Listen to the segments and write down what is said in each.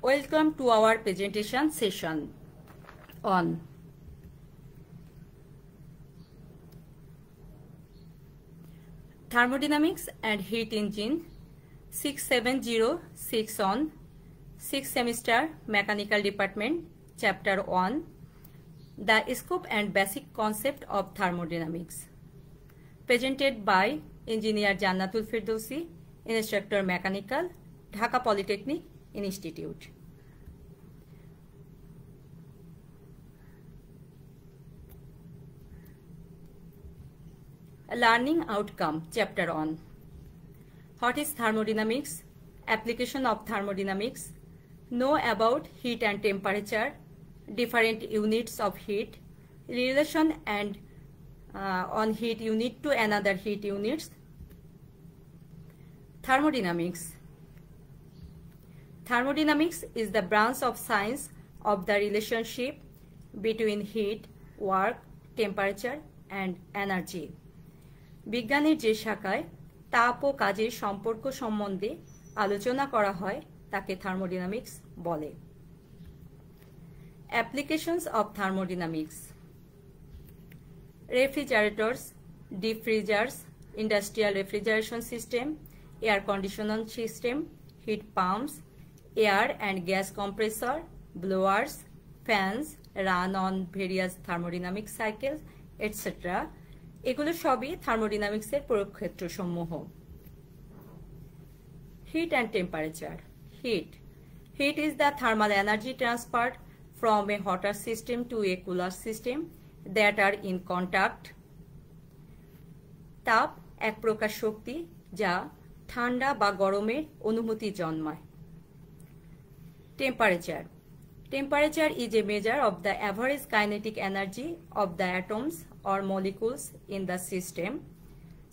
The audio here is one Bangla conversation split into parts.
Welcome to our presentation session on Thermodynamics and Heat Engine 6706 on 6th semester Mechanical Department Chapter 1 The Scope and Basic Concept of Thermodynamics, presented by Engineer Jannatul Firdausi, Instructor Mechanical, Dhaka Polytechnic Institute. Learning Outcome Chapter 1. What is thermodynamics? Application of thermodynamics. Know about heat and temperature, different units of heat, relation and on heat unit to another heat units. Thermodynamics. Thermodynamics is the branch of science of the relationship between heat, work, temperature and energy. বিজ্ঞানের যে শাখায় তাপ ও কাজের সম্পর্ক সম্বন্ধে আলোচনা করা হয় তাকে থার্মোডাইনামিক্স বলে। Applications of thermodynamics. Refrigerators, deep freezers, industrial refrigeration system, air conditioning system, heat pumps, air and gas compressor, blowers, fans run on various thermodynamic cycles, etc. এগুলো সবই থার্মোডাইনামিক্সের প্রয়োগক্ষেত্র সমূহ। Heat and temperature. Heat is the thermal energy transferred from a hotter system to a cooler system that are in contact. তাপ এক প্রকার শক্তি যা ঠান্ডা বা গরমের অনুভূতি জন্মায়। Temperature is a measure of the average kinetic energy of the atoms or molecules in the system.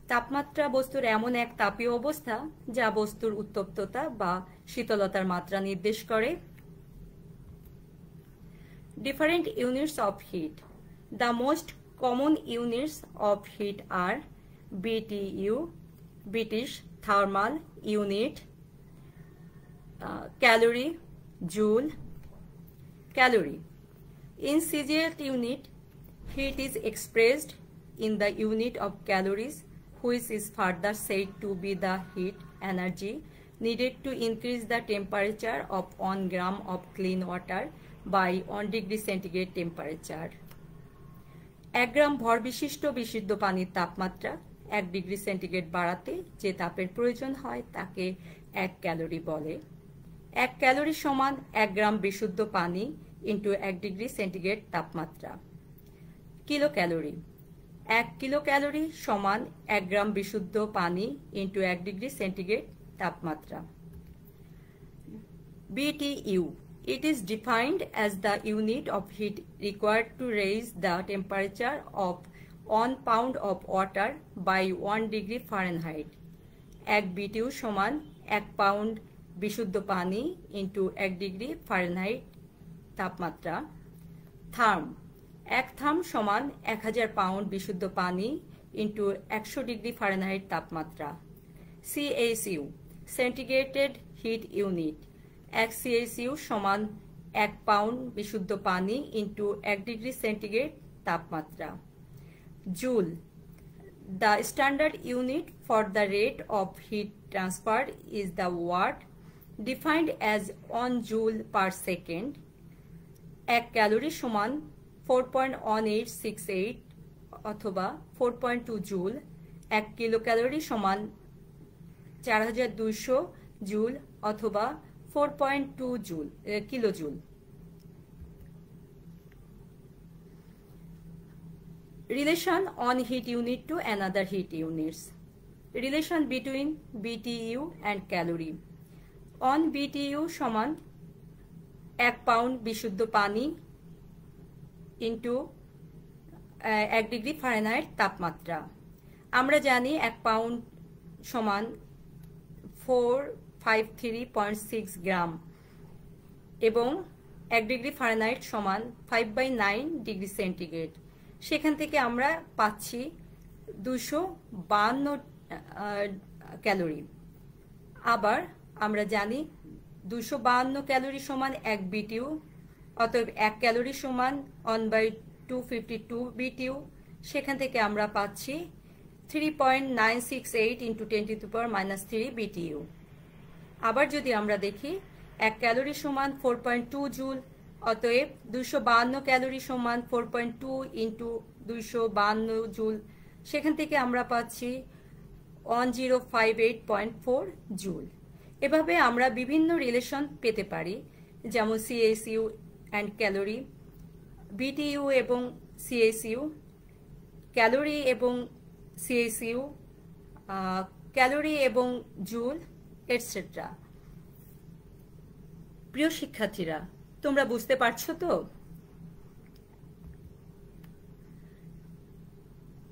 তাপমাত্রা বস্তুর এমন এক তাপীয় অবস্থা যা বস্তুর উত্তপ্ততা বা শীতলতার মাত্রা নির্দেশ করে। Different units of heat. The most common units of heat are BTU, British Thermal Unit, calorie, joule. Calorie. In CGL unit, heat is expressed in the unit of calories, which is further said to be the heat energy needed to increase the temperature of 1 gram of clean water by 1 degree centigrade temperature. 1 গ্রাম ভর বিশিষ্ট বিশুদ্ধ পানির তাপমাত্রা 1 ডিগ্রি সেন্টিগ্রেড বাড়াতে যে তাপের প্রয়োজন হয় তাকে 1 ক্যালোরি বলে। 1 ক্যালোরি সমান 1 গ্রাম বিশুদ্ধ পানি ইন্টু 1 ডিগ্রি সেন্টিগ্রেড তাপমাত্রা। কিলোক্যালোরি। 1 কিলোক্যালোরি সমান 1 গ্রাম বিশুদ্ধ পানি ইন্টু 1 ডিগ্রি সেন্টিগ্রেড তাপমাত্রা। BTU. It is defined as the unit of heat required to raise the temperature of 1 pound of water by 1 degree Fahrenheit. 1 BTU সমান 1 পাউন্ড বিশুদ্ধ পানি ইন্টু 1 ডিগ্রি ফারেনহাইট তাপমাত্রা। থার্ম। 1 থার্ম সমান 1000 পাউন্ড বিশুদ্ধ পানি ইন্টু 100 ডিগ্রি ফারেনহাইট তাপমাত্রা। CACU, centigraded heat unit. 1 CACU সমান 1 পাউন্ড বিশুদ্ধ পানি ইন্টু 1 ডিগ্রি সেন্টিগ্রেড তাপমাত্রা। Joule. The standard unit for the rate of heat transfer is the watt, defined as 1 joule per second. 1 calorie সমান 4.1868 অথবা 4.2 জুল। 1 কিলোক্যালোরি সমান 4200 জুল অথবা 4.2 joule kilojoule. Relation on heat unit to another heat units. Relation between BTU and calorie. On BTU সমান 1 পাউন্ড বিশুদ্ধ পানি ইন্টু 1 ডিগ্রি ফারেনহাইট তাপমাত্রা। আমরা জানি 1 পাউন্ড সমান 453.6 গ্রাম এবং 1 ডিগ্রি ফারেনহাইট সমান 5/9 ডিগ্রি সেন্টিগ্রেড। সেখান থেকে আমরা পাচ্ছি 252 ক্যালোরি। আবার আমরা জানি 252 ক্যালোরি সমান 1 বিটিউ, অতএব 1 ক্যালোরি সমান 1/252 বিটিউ। সেখান থেকে আমরা পাচ্ছি 3.968 × 10⁻³ বিটিউ। আবার যদি আমরা দেখি 1 ক্যালোরি সমান 4.2 জুল, অতএব 252 ক্যালোরি সমান 4.2 × 252 জুল। সেখান থেকে আমরা পাচ্ছি 1058.4 জুল। এভাবে আমরা বিভিন্ন রিলেশন পেতে পারি, যেমন সিএসইউ অ্যান্ড ক্যালোরি, বিটিইউ এবং সিএসইউ, ক্যালোরি এবং সিএসইউ, ক্যালোরি এবং জুল, এটসেট্রা। প্রিয় শিক্ষার্থীরা, তোমরা বুঝতে পারছো তো?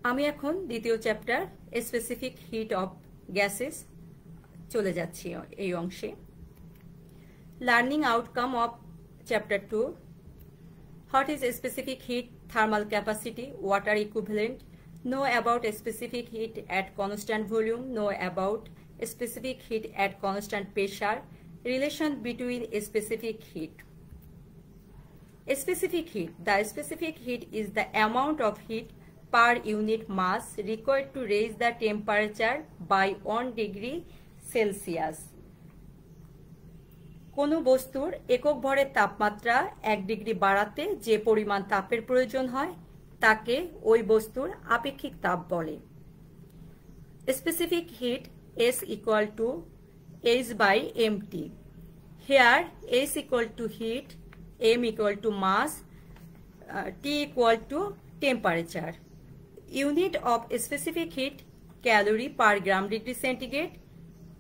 আমি এখন দ্বিতীয় chapter specific heat of gases চলে যাচ্ছি এই অংশে। Learning outcome of chapter 2। What is specific hit, thermal capacity, water equivalent, know about specific heat at constant volume, know about specific heat at constant pressure, relation between specific heat. Specific heat. The specific heat is the amount of heat per unit mass required to raise the temperature by 1 degree Celsius. কোনো বস্তুর একক ভরের তাপমাত্রা 1 ডিগ্রি বাড়াতে যে পরিমাণ তাপের প্রয়োজন হয় তাকে ওই বস্তুর আপেক্ষিক তাপ বলে। Specific heat S equal to H/mt. Here S equal to heat, M equal to mass, T equal to temperature. Unit of specific heat calorie per gram degree centigrade,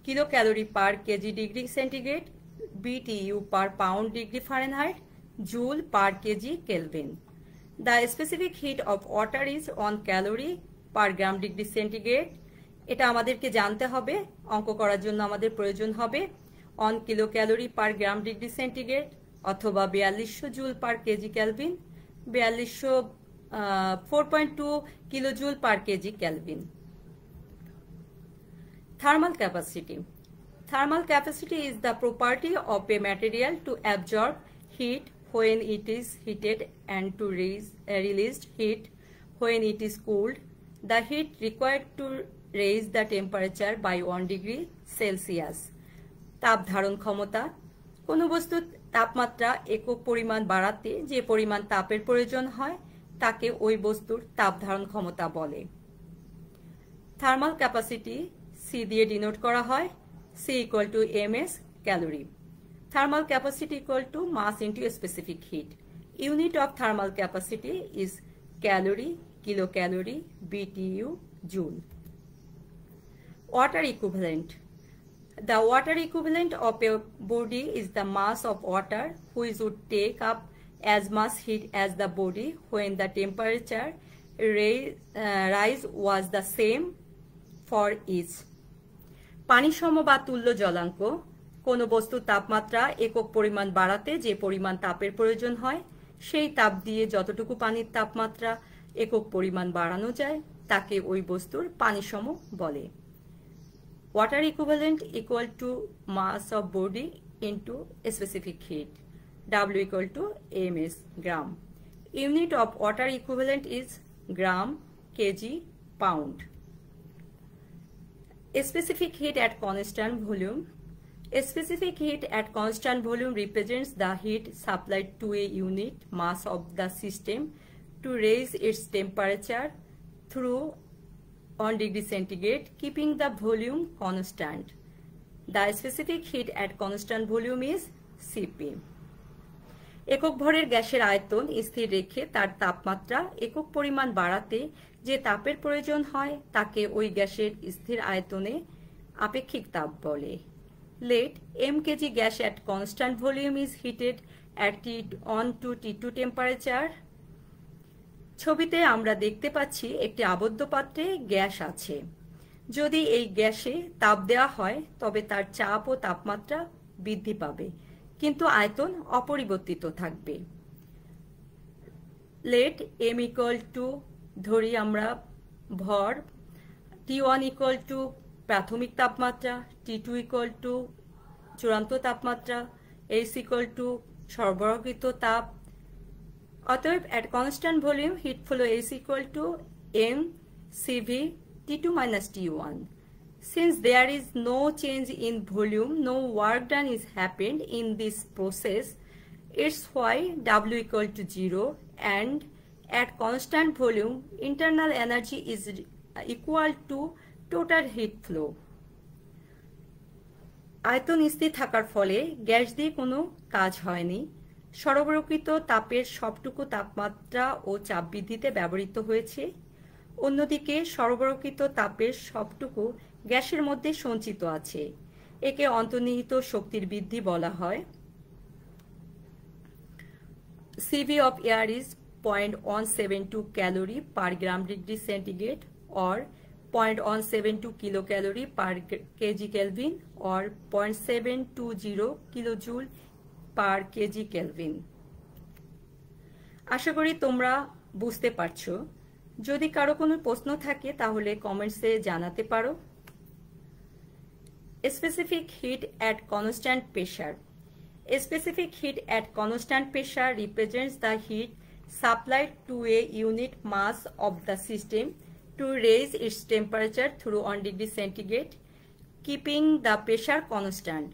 kilocalorie per kg degree centigrade, BTU per pound degree Fahrenheit, joule per kg Kelvin. The specific heat of water is 1 calorie per gram degree centigrade. এটা আমাদেরকে জানতে হবে, অঙ্ক করার জন্য আমাদের প্রয়োজন হবে 1 kilocalorie per gram degree centigrade অথবা 4200 joule per kg kelvin, 4.2 kilojoule per kg kelvin. Thermal capacity. Thermal capacity is the property of a material to absorb heat when it is heated and to release heat when it is cooled. The heat required to raise the temperature by 1 degree Celsius. তাপ ধারণ ক্ষমতা। কোনো বস্তুর তাপমাত্রা একক পরিমাণ বাড়াতে যে পরিমাণ তাপের প্রয়োজন হয় তাকে ওই বস্তুর তাপ ধারণ ক্ষমতা বলে। থার্মাল ক্যাপাসিটি C দিয়ে ডিনোট করা হয়। C equal to ms calorie. Thermal capacity equal to mass into specific heat. Unit of thermal capacity is calorie, kilocalorie, BTU, joule. Water equivalent. The water equivalent of a body is the mass of water which would take up as much heat as the body when the temperature rise was the same for each. পানি সম বা তুল্য জলাঙ্ক। কোনো বস্তুর তাপমাত্রা একক পরিমাণ বাড়াতে যে পরিমাণ তাপের প্রয়োজন হয় সেই তাপ দিয়ে যতটুকু পানির তাপমাত্রা একক পরিমাণ বাড়ানো যায় তাকে ওই বস্তুর পানি সম বলে। Water equivalent equal to mass of body into specific heat. W equal to ms gram. Unit of water equivalent is gram, kg, pound. Specific heat at constant volume. Specific heat at constant volume represents the heat supplied to a unit mass of the system to raise its temperature through 1 degree centigrade, keeping the volume constant. The specific heat at constant volume is Cp. একক ভরের গ্যাসের আয়তন স্থির রেখে তার তাপমাত্রা একক পরিমাণ বাড়াতে যে তাপের প্রয়োজন হয় তাকে ওই গ্যাসের স্থির আয়তনে আপেক্ষিক তাপ বলে। Let m kg gas at constant volume is heated at T1 to T2 temperature. ছবিতে আমরা দেখতে পাচ্ছি একটি আবদ্ধ পাত্রে গ্যাস আছে। যদি এই গ্যাসে তাপ দেওয়া হয় তবে তার চাপ ও তাপমাত্রা বৃদ্ধি পাবে, কিন্তু আয়তন অপরিবর্তিত থাকবে। Let m equal to ধরি আমরা ভর, T1 equal to প্রাথমিক তাপমাত্রা, T2 equal to চূড়ান্ত তাপমাত্রা, H equal to সরবরাহকৃত তাপ। অতএব at constant volume heat flow is equal to mCv T2 minus T1. Since there is no change in volume, no work done is happened in this process, it's why W equal to 0, and at constant volume internal energy is equal to total heat flow. আয়তন স্থির থাকার ফলে গ্যাস দিয়ে কোনো কাজ হয়নি। সরবরাহকৃত তাপের সবটুকু তাপমাত্রা ও চাপ বৃদ্ধিতে ব্যবহৃত হয়েছে। অন্যদিকে সরবরাহকৃত তাপের সবটুকু গ্যাসের মধ্যে সঞ্চিত আছে। একে অন্তর্নিহিত শক্তির বৃদ্ধি বলা হয়। CV of air is 0.172 calorie per gram degree centigrade or 0.172 kilocalorie per kg Kelvin or 0.720 kilojoule per kg Kelvin. আশা করি তোমরা বুঝতে পারছো। যদি কারো কোনো প্রশ্ন থাকে তাহলে কমেন্টসে জানাতে পারো। Specific heat at constant pressure. Specific heat at constant pressure represents the heat supplied to a unit mass of the system to raise its temperature through 1 degree centigrade, keeping the pressure constant.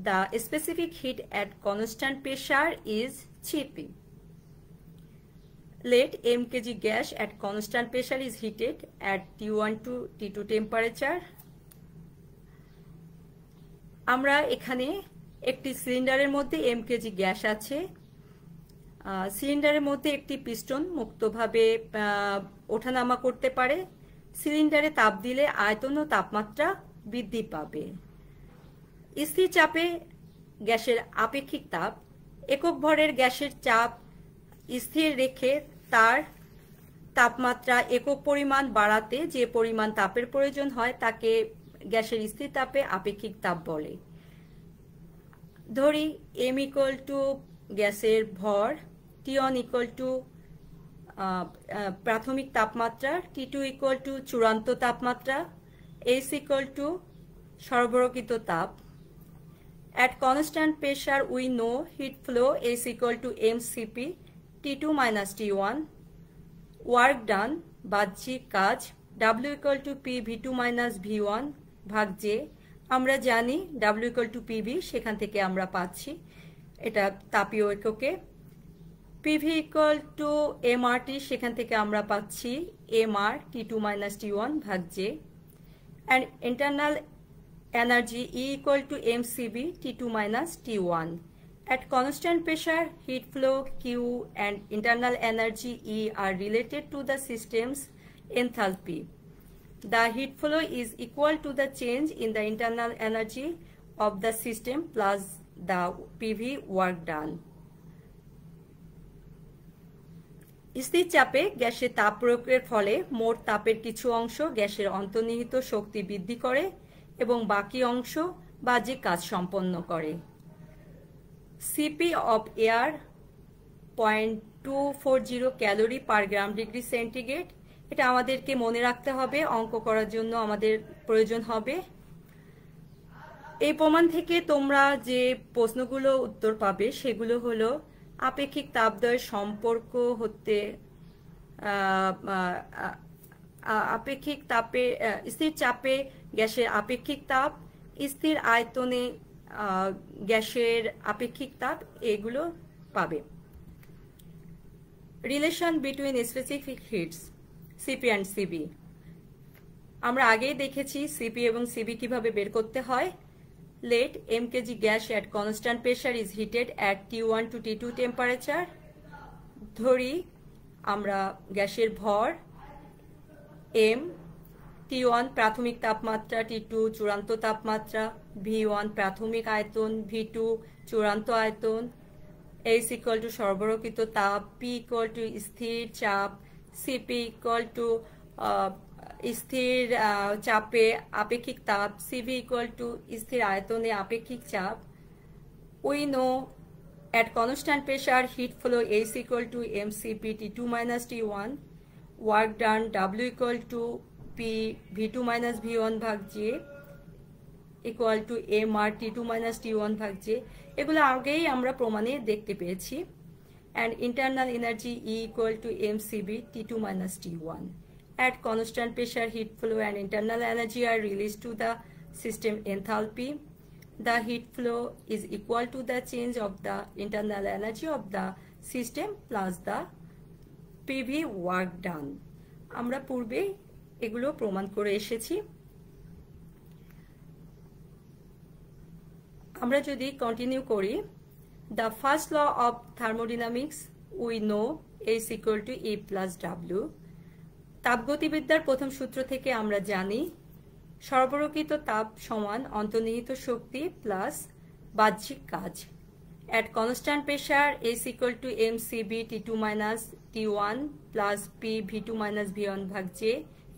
The specific heat at constant pressure is Cp. Let mkg gas at constant pressure is heated at T1 to T2 temperature. আমরা এখানে একটি সিলিন্ডারের মধ্যে mkg গ্যাস আছে। সিলিন্ডারের মধ্যে একটি পিস্টন মুক্তভাবে ওঠানামা করতে পারে। সিলিন্ডারে তাপ দিলে আয়তন ও তাপমাত্রা বৃদ্ধি পাবে। স্থির চাপে গ্যাসের আপেক্ষিক তাপ, একক ভরের গ্যাসের চাপ স্থির রেখে তার তাপমাত্রা একক পরিমাণ বাড়াতে যে পরিমাণ তাপের প্রয়োজন হয় তাকে গ্যাসের স্থির তাপে আপেক্ষিক তাপ বলে। ধরি m equal to গ্যাসের ভর, T1 equal to প্রাথমিক তাপমাত্রা, T2 equal to চূড়ান্ত তাপমাত্রা, H equal to সরবরাহকৃত তাপ। At constant pressure we know heat flow is equal to mCp T2 minus T1. Work done বাহ্যিক কাজ W equal to P V2 minus V1 ভাগ J। আমরা জানি W equal to PV, সেখান থেকে আমরা পাচ্ছি এটা তাপীয় এককে। PV equal to MRT, সেখান থেকে আমরা পাচ্ছি MR T2 minus T1 ভাগ J। And internal energy E equal to mCv T2 minus T1. At constant pressure, heat flow Q and internal energy E are related to the system's enthalpy. The heat flow is equal to the change in the internal energy of the system plus the PV work done. স্থির চাপে গ্যাসের তাপ প্রয়োগের ফলে মোট তাপের কিছু অংশ গ্যাসের অন্তর্নিহিত শক্তি বৃদ্ধি করে এবং বাকি অংশ বাহ্যিক কাজ সম্পন্ন করে। Cp of air 0.240 calorie per gram degree centigrade. এটা আমাদেরকে মনে রাখতে হবে, অঙ্ক করার জন্য আমাদের প্রয়োজন হবে। এই প্রমাণ থেকে তোমরা যে প্রশ্নগুলো উত্তর পাবে সেগুলো হলো আপেক্ষিক তাপদ্বয়ের সম্পর্ক হতে আপেক্ষিক তাপে স্থির চাপে গ্যাসের আপেক্ষিক তাপ, স্থির আয়তনে গ্যাসের আপেক্ষিক তাপ, এগুলো পাবে। Relation between specific heats CP and CV আমরা আগেই দেখেছি সিপি এবং সিবি কিভাবে বের করতে হয়। Let mkg gas at constant pressure is heated at T1 to T2 temperature. ধরি আমরা গ্যাসের ভর m, T1 প্রাথমিক তাপমাত্রা, T2 চূড়ান্ত তাপমাত্রা, V1 প্রাথমিক আয়তন, V2 চূড়ান্ত আয়তন, H equal to সরবরাহকৃত তাপ, P equal to স্থির চাপ, Cp equal to স্থির চাপে আপেক্ষিক তাপ, Cv equal to স্থির আয়তনে আপেক্ষিক চাপ। We know at constant pressure heat flow H equal to mCp T2 minus T1. Work done W equal to P V2 minus V1 ভাগ J। Equal to mr T2 minus T1 ভাগ J, এগুলো আগেই আমরা প্রমাণে দেখতে পেয়েছি। And internal energy E equal to mCB T2 minus T1. At constant pressure, heat flow and internal energy are released to the system enthalpy. The heat flow is equal to the change of the internal energy of the system plus the PV work done. আমরা পূর্বে এগুলো প্রমাণ করে এসেছি। আমরা যদি কন্টিনিউ করি, the first law of thermodynamics we know is equal to E plus W. তাপগতিবিদ্যার প্রথম সূত্র থেকে আমরা জানি সরবরাহকৃত তাপ সমান অন্তর্নিহিত শক্তি প্লাস বাহ্যিক কাজ। At constant pressure is equal to mCB T2 minus T1 plus P V2 minus V1 ভাগ J,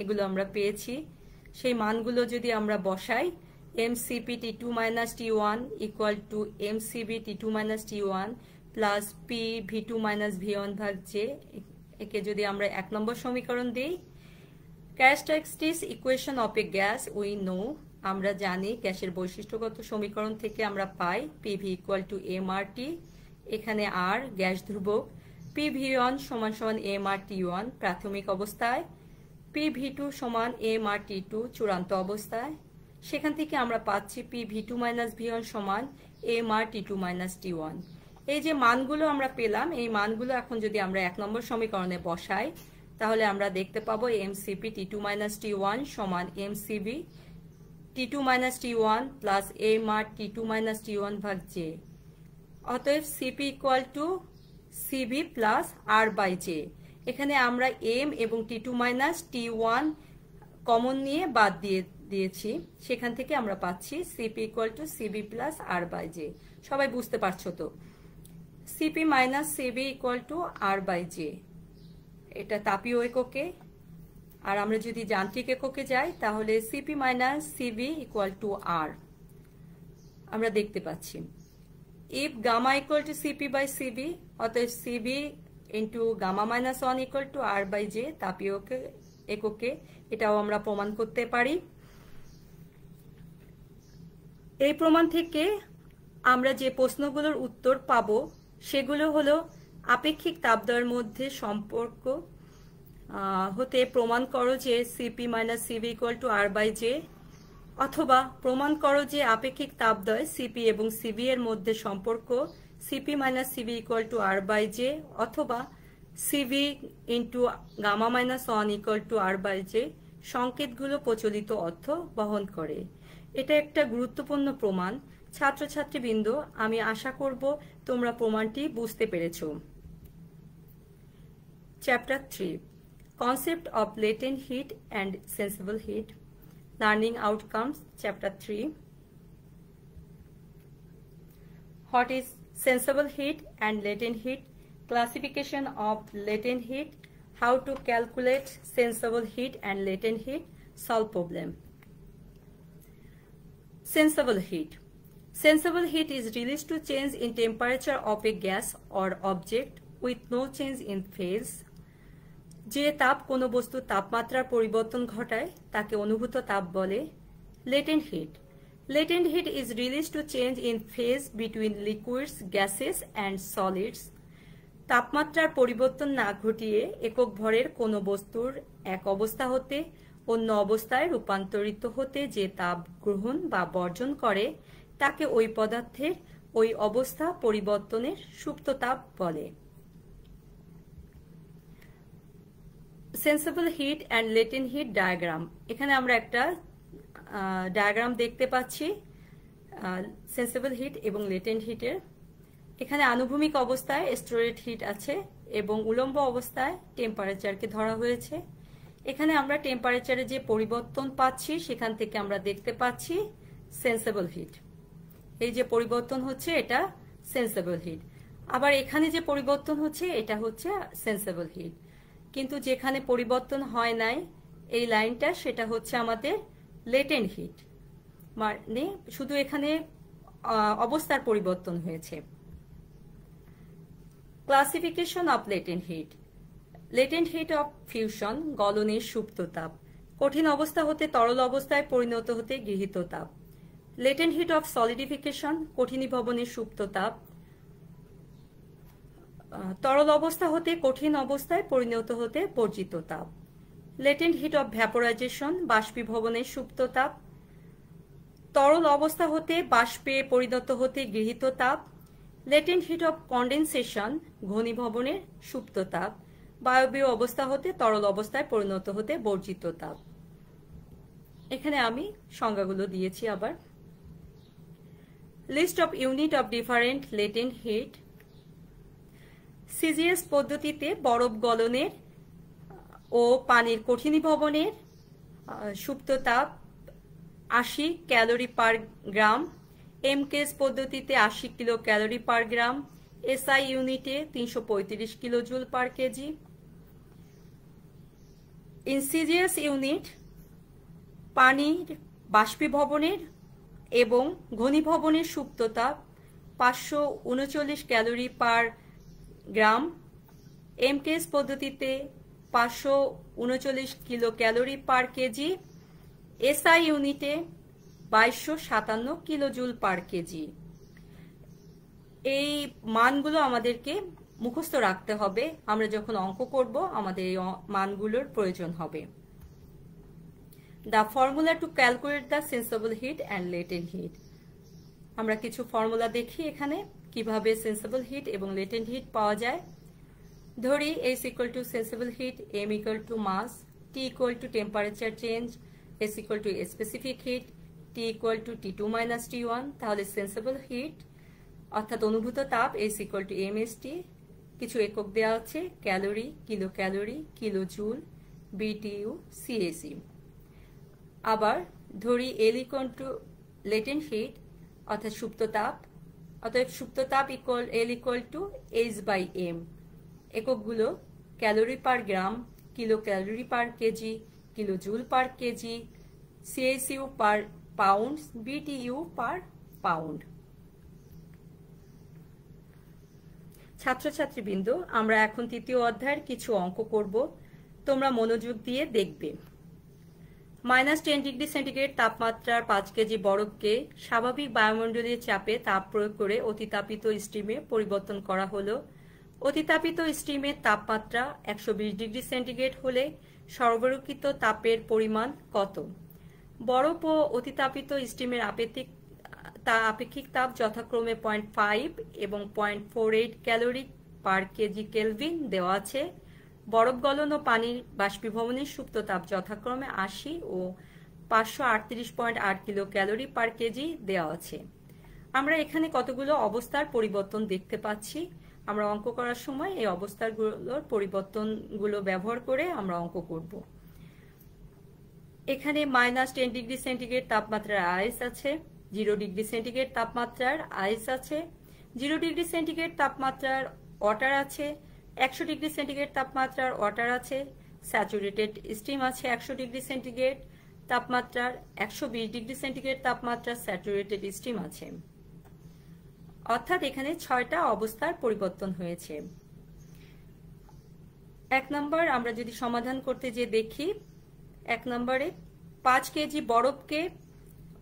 এগুলো আমরা পেয়েছি। সেই মানগুলো যদি আমরা বসাই, mCP T2 minus T1 equal to mCB T2 minus T1 plus P V2 minus V1 ভাগ J, একে যদি আমরা 1 নম্বর সমীকরণ দেই। Characteristics equation of a gas we know, আমরা জানি গ্যাসের বৈশিষ্ট্যগত সমীকরণ থেকে আমরা পাই PV equal to mRT, এখানে R গ্যাস ধ্রুবক, PV1 সমান সমান mRT1 প্রাথমিক অবস্থায়, PV2 সমান mRT2 চূড়ান্ত অবস্থায়। সেখান থেকে আমরা পাচ্ছি PV2 minus V1 সমান mRT2 minus T1। এই যে মানগুলো আমরা পেলাম, এই মানগুলো এখন যদি আমরা 1 নম্বর সমীকরণে বসাই, তাহলে আমরা দেখতে পাবো mCP T2 minus T1 সমান mCB T2 minus T1 plus mR T2 minus T1 ভাগ J। অতএব CP equal to CB plus R by J। এখানে আমরা m এবং T2 minus T1 কমন নিয়ে বাদ দিয়েছি, সেখান থেকে আমরা পাচ্ছি CP equal to CB plus R by J। সবাই বুঝতে পারছো তো? CP minus CB equal to R by J, এটা তাপীয় এককে। আর আমরা যদি যান্ত্রিক এককে যাই, তাহলে CP minus CB equal to R আমরা দেখতে পাচ্ছি। If gamma equal to CP by CB, অতএব CB into gamma minus 1 equal to R by J তাপীয় এককে, এটাও আমরা প্রমাণ করতে পারি। এই প্রমাণ থেকে আমরা যে প্রশ্নগুলোর উত্তর পাবো সেগুলো হলো আপেক্ষিক তাপদ্বয়ের মধ্যে সম্পর্ক হতে প্রমাণ করো যে CP minus CB equal to R by J, অথবা প্রমাণ করো যে আপেক্ষিক তাপদ্বয় CP এবং CB এর মধ্যে সম্পর্ক CP minus CB equal to R by J, অথবা CB into gamma minus 1 equal to R by J সংকেতগুলো প্রচলিত অর্থ বহন করে। এটা একটা গুরুত্বপূর্ণ প্রমাণ। ছাত্রছাত্রীবৃন্দ, আমি আশা করব তোমরা প্রমাণটি বুঝতে পেরেছো। Chapter 3, Concept of Latent Heat and Sensible Heat. Learning Outcomes, Chapter 3. What is sensible heat and latent heat? Classification of latent heat. How to calculate sensible heat and latent heat. Solve problem. Sensible heat. Sensible heat is released to change in temperature of a gas or object with no change in phase. যে তাপ কোনো বস্তুর তাপমাত্রার পরিবর্তন ঘটায় তাকে অনুভূত তাপ বলে। Latent heat. Latent heat is released to change in phase between liquids, gases and solids. তাপমাত্রার পরিবর্তন না ঘটিয়ে একক ভরের কোনো বস্তুর এক অবস্থা হতে অন্য অবস্থায় রূপান্তরিত হতে যে তাপ গ্রহণ বা বর্জন করে তাকে ওই পদার্থের ওই অবস্থা পরিবর্তনের সুপ্ত তাপ বলে। Sensible heat and latent heat diagram. এখানে আমরা একটা ডায়াগ্রাম দেখতে পাচ্ছি সেন্সিবল হিট এবং লেটেন্ট হিটের। এখানে আনুভূমিক অবস্থায় স্টোরেড হিট আছে এবং উলম্ব অবস্থায় টেম্পারেচারকে ধরা হয়েছে। এখানে আমরা টেম্পারেচারে যে পরিবর্তন পাচ্ছি সেখান থেকে আমরা দেখতে পাচ্ছি সেন্সিবল হিট। এই যে পরিবর্তন হচ্ছে এটা সেন্সিবল হিট, আবার এখানে যে পরিবর্তন হচ্ছে এটা হচ্ছে সেন্সিবল হিট। কিন্তু যেখানে পরিবর্তন হয় নাই এই লাইনটা, সেটা হচ্ছে আমাদের লেটেন্ট হিট, মানে শুধু এখানে অবস্থার পরিবর্তন হয়েছে। Classification of latent heat. Latent heat of fusion, গলনের সুপ্ত তাপ। কঠিন অবস্থা হতে তরল অবস্থায় পরিণত হতে গৃহীত তাপ। লেটেন্ট হিট অফ সলিডিফিকেশন, কঠিনীভবনের সুপ্ত তাপ। তরল অবস্থা হতে কঠিন অবস্থায় পরিণত হতে বর্জিত তাপ। লেটেন্ট হিট অফ ভ্যাপোরাইজেশন, বাষ্পীভবনের সুপ্ত তাপ। তরল অবস্থা হতে বাষ্পে পরিণত হতে গৃহীত তাপ। লেটেন্ট হিট অফ কন্ডেনসেশন, ঘনীভবনের সুপ্ত তাপ। বায়বীয় অবস্থা হতে তরল অবস্থায় পরিণত হতে বর্জিত তাপ। এখানে আমি সংজ্ঞাগুলো দিয়েছি আবার। List of unit of different latent heat. CGS পদ্ধতিতে বরফ গলনের ও পানির কঠিনীভবনের সুপ্ত তাপ 80 ক্যালোরি পার গ্রাম। এমকেএস পদ্ধতিতে 80 কিলো ক্যালোরি পার গ্রাম। এসআই ইউনিটে 335 kilo joule per KG. In CGS unit পানির বাষ্পীভবনের এবং ঘনীভবনের সুপ্ত তাপ 539 ক্যালোরি পার গ্রাম। এমকেএস পদ্ধতিতে 539 kilo calorie per KG. SI ইউনিটে 2257 কিলো জুল পার কেজি। এই মানগুলো আমাদেরকে মুখস্থ রাখতে হবে, আমরা যখন অঙ্ক করব আমাদের এই মানগুলোর প্রয়োজন হবে। The formula to calculate the sensible heat and latent heat. আমরা কিছু ফর্মুলা দেখি এখানে কিভাবে সেন্সেবল হিট এবং লেটেন্ট হিট পাওয়া যায়। ধরি S equal to sensible heat, M equal to mass, T equal to temperature change, S equal to specific heat, T equal to T2 minus T1। তাহলে সেন্সেবল হিট অর্থাৎ অনুভূত তাপ S equal to MST। কিছু একক দেওয়া আছে, calorie, kilo joule, BTU, CSU। আবার ধরি L equal to latent heat অর্থাৎ সুপ্ত তাপ, অতএব সুপ্ত তাপ L equal to H by M। এককগুলো calorie per gram, kilo calorie per KG, kilo joule per KG, CSU per pound, BTU per pound. ছাত্রছাত্রীবৃন্দ, আমরা এখন তৃতীয় অধ্যায়ের কিছু অঙ্ক করব, তোমরা মনোযোগ দিয়ে দেখবে। -10 ডিগ্রি সেন্টিগ্রেড তাপমাত্রার 5 কেজি বরফকে স্বাভাবিক বায়ুমণ্ডলীয় চাপে তাপ প্রয়োগ করে অতিতাপিত স্টিমে পরিবর্তন করা হলো। অতিতাপিত স্টিমের তাপমাত্রা 120 ডিগ্রি সেন্টিগ্রেড হলে সরবরাহকৃত তাপের পরিমাণ কত? বরফ ও অতিতাপিত স্টিমের আপেক্ষিক তাপ যথাক্রমে 0.5 এবং 0.48 ক্যালোরি পার কেজি কেলভিন দেওয়া আছে। বরফ গলন ও পানির বাষ্পীভবনের সুপ্ত তাপ যথাক্রমে 80 ও 538.8 কিলো ক্যালোরি পার কেজি দেওয়া আছে। আমরা এখানে কতগুলো অবস্থার পরিবর্তন দেখতে পাচ্ছি। আমরা অঙ্ক করার সময় এই অবস্থাগুলোর পরিবর্তনগুলো ব্যবহার করে আমরা অঙ্ক করব। এখানে -10 ডিগ্রি সেন্টিগ্রেড তাপমাত্রার আইস আছে, 0 ডিগ্রি সেন্টিগ্রেড তাপমাত্রার আইস আছে, 0 ডিগ্রি সেন্টিগ্রেড তাপমাত্রার ওয়াটার আছে, 100 ডিগ্রি সেন্টিগ্রেড তাপমাত্রার ওয়াটার আছে, স্যাচুরেটেড স্টিম আছে 100 ডিগ্রি সেন্টিগ্রেড তাপমাত্রার, 120 ডিগ্রি সেন্টিগ্রেড তাপমাত্রার স্যাচুরেটেড স্টিম আছে। অর্থাৎ এখানে 6টা অবস্থার পরিবর্তন হয়েছে। 1 নম্বর আমরা যদি সমাধান করতে যে দেখি, 1 নম্বরে 5 কেজি বরফকে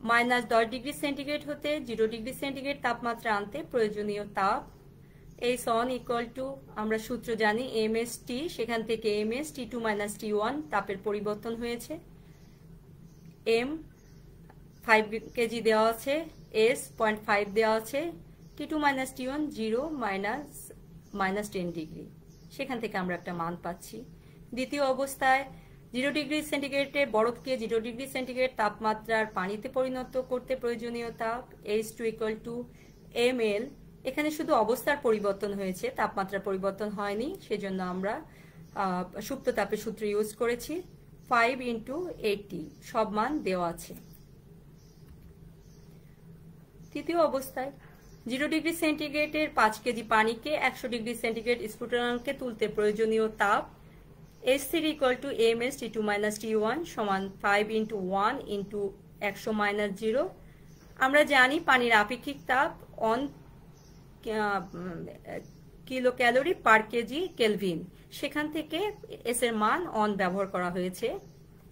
-10 ডিগ্রি সেন্টিগ্রেড হতে 0 ডিগ্রি সেন্টিগ্রেড তাপমাত্রা আনতে প্রয়োজনীয় তাপ S1 equal to আমরা সূত্র জানি MST, সেখান থেকে MS T2 minus T1 তাপের পরিবর্তন হয়েছে। M 5 কেজি দেওয়া আছে, S 0.5 দেওয়া আছে, T2 minus T1 0 minus 10 degree, সেখান থেকে আমরা একটা মান পাচ্ছি। দ্বিতীয় অবস্থায় 0 ডিগ্রি সেন্টিগ্রেডে বরফকে 0 ডিগ্রি সেন্টিগ্রেড তাপমাত্রার পানিতে পরিণত করতে প্রয়োজনীয় তাপ H2 equal to ml। এখানে শুধু অবস্থার পরিবর্তন হয়েছে, তাপমাত্রার পরিবর্তন হয়নি, সেজন্য আমরা সুপ্ত তাপের সূত্র ইউজ করেছি। 5 into 80 সব মান দেওয়া আছে। তৃতীয় অবস্থায় 0 ডিগ্রি সেন্টিগ্রেডের 5 কেজি পানিকে 100 ডিগ্রি সেন্টিগ্রেড স্ফুটনাঙ্কে তুলতে প্রয়োজনীয় তাপ S3 equal to ms T2 minus T1 সমান 5 into 1 into 100 minus 0। আমরা জানি পানির আপেক্ষিক তাপ 1 kilo calorie per kg kelvin, সেখান থেকে এস এর মান অন ব্যবহার করা হয়েছে,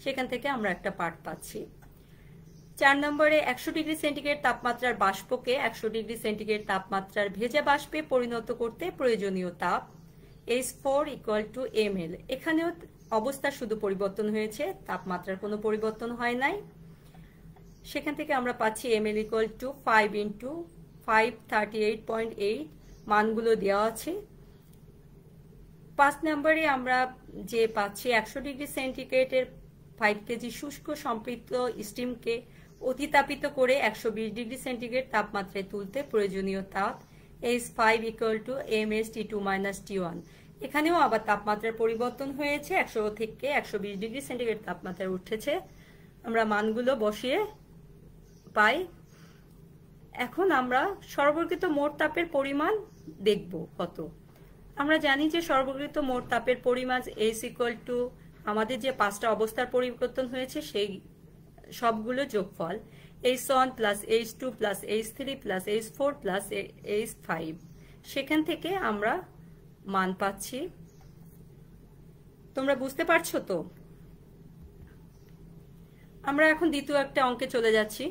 সেখান থেকে আমরা একটা পার্ট পাচ্ছি। 4 নম্বরে 100 ডিগ্রি সেন্টিগ্রেড তাপমাত্রার বাষ্পকে 100 ডিগ্রি সেন্টিগ্রেড তাপমাত্রার ভেজা বাষ্পে পরিণত করতে প্রয়োজনীয় তাপ H4 = ml। এখানেও অবস্থা শুধু পরিবর্তন হয়েছে, তাপমাত্রার কোনো পরিবর্তন হয় নাই। সেখান থেকে আমরা পাচ্ছি ml = 5 × 538.8, মানগুলো দেওয়া আছে। 5 নম্বরে আমরা যে পাচ্ছি 100 ডিগ্রি সেন্টিগ্রেডের 5 কেজি শুষ্ক সম্পৃক্ত স্টিমকে অতিতাপিত করে 120 ডিগ্রি সেন্টিগ্রেড তাপমাত্রায় তুলতে প্রয়োজনীয় তাপ H5 = mS/T2 - T1। এখানেও আবার তাপমাত্রার পরিবর্তন হয়েছে, 100 থেকে 120 ডিগ্রি সেন্টিগ্রেড তাপমাত্রায় উঠেছে। আমরা মানগুলো বসিয়ে পাই। এখন আমরা সরবরাহিত মোট তাপের পরিমাণ দেখব কত। আমরা জানি যে সরবরাহিত মোট তাপের পরিমাণ H = আমাদের যে 5টা অবস্থার পরিবর্তন হয়েছে সেই সবগুলো যোগফল H1 + H2 + H3 + H4 + H5। সেখান থেকে আমরা মান পাচ্ছি। তোমরা বুঝতে পারছো তো? আমরা এখন দ্বিতীয় একটা অঙ্কে চলে যাচ্ছি।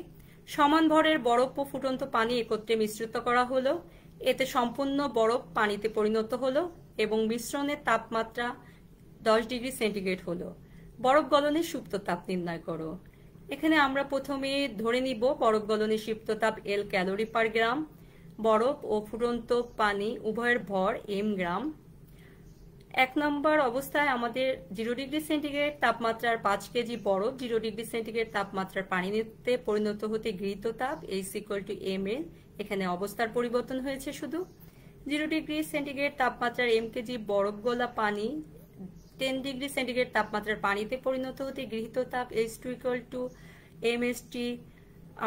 সমান ভরের বরফ ও ফুটন্ত পানি একত্রে মিশ্রিত করা হলো, এতে সম্পূর্ণ বরফ পানিতে পরিণত হলো এবং মিশ্রণের তাপমাত্রা 10 ডিগ্রি সেন্টিগ্রেড হলো। বরফ গলনের সুপ্ত তাপ নির্ণয় করো। এখানে আমরা প্রথমে ধরে নিব বরফ গলনের সুপ্ত তাপ L ক্যালোরি/গ্রাম। বরফ ও ফুটন্ত পানি উভয়ের ভর m গ্রাম। 1 নম্বর অবস্থায় আমাদের 0 ডিগ্রি সেন্টিগ্রেড তাপমাত্রার 5 কেজি বরফ 0 ডিগ্রি সেন্টিগ্রেড তাপমাত্রার পানিতে পরিণত হতে গৃহীত তাপ H = ml। এখানে অবস্থার পরিবর্তন হয়েছে শুধু। 0 ডিগ্রি সেন্টিগ্রেড তাপমাত্রার m কেজি বরফ গলা পানি 10 ডিগ্রি সেন্টিগ্রেড তাপমাত্রার পানিতে পরিণত হতে গৃহীত তাপ H2 = mS/T।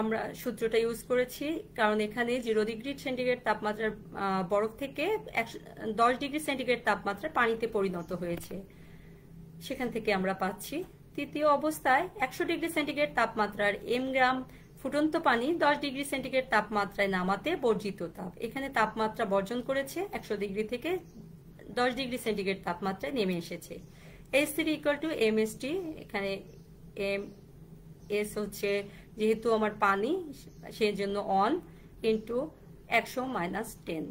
আমরা সূত্রটা ইউজ করেছি কারণ এখানে 0 ডিগ্রি সেন্টিগ্রেড তাপমাত্রার বরফ থেকে 10 ডিগ্রি সেন্টিগ্রেড তাপমাত্রার পানিতে পরিণত হয়েছে, সেখান থেকে আমরা পাচ্ছি। তৃতীয় অবস্থায় 100 ডিগ্রি সেন্টিগ্রেড তাপমাত্রার m গ্রাম ফুটন্ত পানি 10 ডিগ্রি সেন্টিগ্রেড তাপমাত্রায় নামাতে বর্জিত তাপ। এখানে তাপমাত্রা বর্জন করেছে, 100 ডিগ্রি থেকে 10 ডিগ্রি সেন্টিগ্রেড তাপমাত্রায় নেমে এসেছে। H3 = mS/T। এখানে S হচ্ছে যেহেতু আমার পানি সেজন্য অন ইন্টু 100 - 10।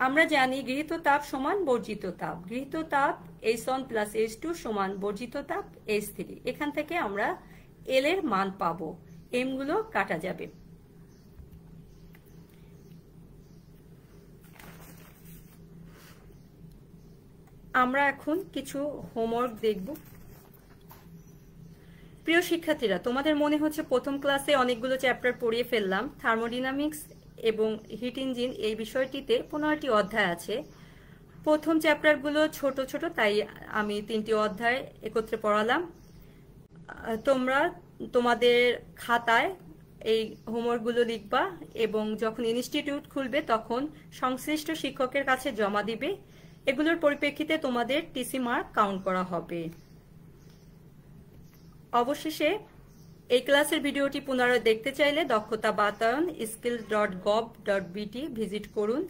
আমরা জানি গৃহীত তাপ সমান বর্জিত তাপ। গৃহীত তাপ H1 + H2 সমান বর্জিত তাপ H3। এখান থেকে আমরা L এর মান পাবো, m গুলো কাটা যাবে। আমরা এখন কিছু হোমওয়ার্ক দেখব। প্রিয় শিক্ষার্থীরা, তোমাদের মনে হচ্ছে প্রথম ক্লাসে অনেকগুলো চ্যাপ্টার পড়িয়ে ফেললাম। থার্মোডাইনামিক্স এবং হিট ইঞ্জিন এই বিষয়টিতে 15টি অধ্যায় আছে। প্রথম চ্যাপ্টারগুলো ছোট ছোট, তাই আমি 3টি অধ্যায় একত্রে পড়ালাম। তোমরা তোমাদের খাতায় এই হোমওয়ার্কগুলো লিখবা এবং যখন ইনস্টিটিউট খুলবে তখন সংশ্লিষ্ট শিক্ষকের কাছে জমা দিবে। এগুলোর পরিপ্রেক্ষিতে তোমাদের টিসি মার্ক কাউন্ট করা হবে। অবশেষে এই ক্লাসের ভিডিওটি পুনরায় দেখতে চাইলে দক্ষতা বাতায়ন skills.gov.bt ভিজিট করুন।